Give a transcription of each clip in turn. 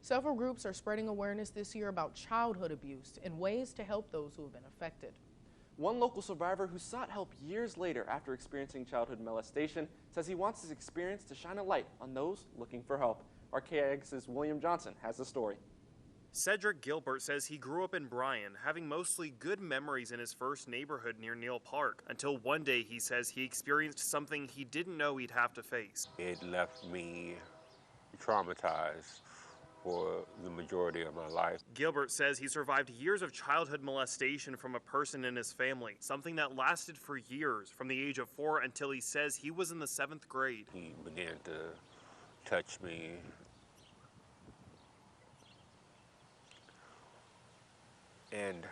Several groups are spreading awareness this year about childhood abuse and ways to help those who have been affected. One local survivor who sought help years later after experiencing childhood molestation says he wants his experience to shine a light on those looking for help. Our KX's William Johnson has the story. Sedrick Gilbert says he grew up in Bryan, having mostly good memories in his first neighborhood near Neal Park, until one day he says he experienced something he didn't know he'd have to face. It left me traumatized for the majority of my life. Gilbert says he survived years of childhood molestation from a person in his family, something that lasted for years, from the age of 4 until he says he was in the 7th grade. He began to touch me, and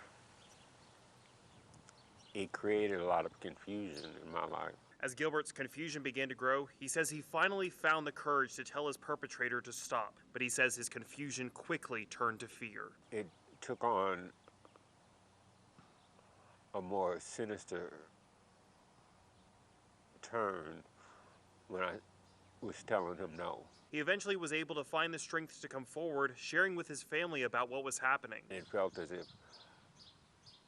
it created a lot of confusion in my life. As Gilbert's confusion began to grow, he says he finally found the courage to tell his perpetrator to stop, but he says his confusion quickly turned to fear. It took on a more sinister turn when I was telling him no. He eventually was able to find the strength to come forward, sharing with his family about what was happening. It felt as if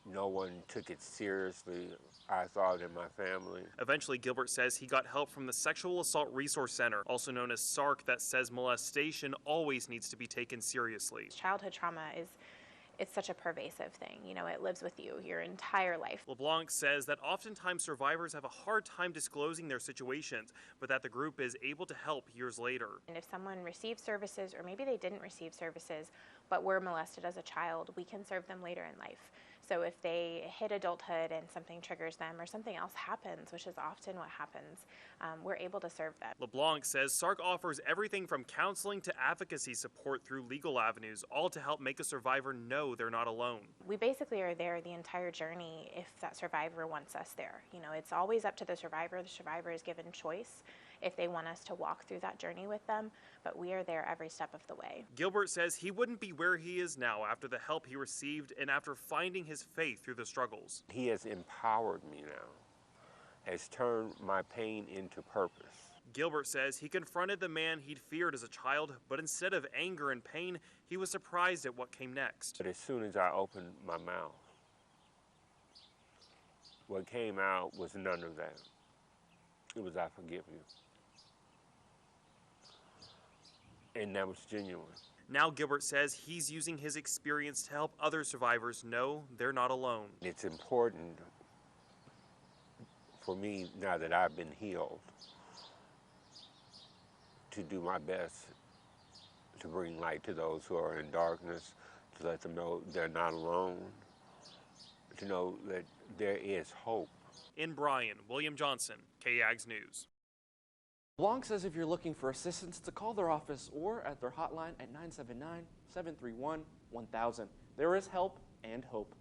no one took it seriously, I thought, in my family. Eventually, Gilbert says he got help from the Sexual Assault Resource Center, also known as SARC, that says molestation always needs to be taken seriously. Childhood trauma it's such a pervasive thing. You know, it lives with you your entire life. LeBlanc says that oftentimes survivors have a hard time disclosing their situations, but that the group is able to help years later. And if someone receives services, or maybe they didn't receive services, but were molested as a child, we can serve them later in life. So if they hit adulthood and something triggers them or something else happens, which is often what happens, we're able to serve them. LeBlanc says SARC offers everything from counseling to advocacy support through legal avenues, all to help make a survivor know they're not alone. We basically are there the entire journey if that survivor wants us there. You know, it's always up to the survivor. The survivor is given choice if they want us to walk through that journey with them, but we are there every step of the way. Gilbert says he wouldn't be where he is now after the help he received and after finding his faith through the struggles. He has empowered me now, has turned my pain into purpose. Gilbert says he confronted the man he'd feared as a child, but instead of anger and pain, he was surprised at what came next. But as soon as I opened my mouth, what came out was none of that. It was, "I forgive you." And that was genuine. Now Gilbert says he's using his experience to help other survivors know they're not alone. It's important for me, now that I've been healed, to do my best to bring light to those who are in darkness, to let them know they're not alone, to know that there is hope. In Bryan, William Johnson, KAGS News. LeBlanc says if you're looking for assistance, to call their office or at their hotline at 979-731-1000. There is help and hope.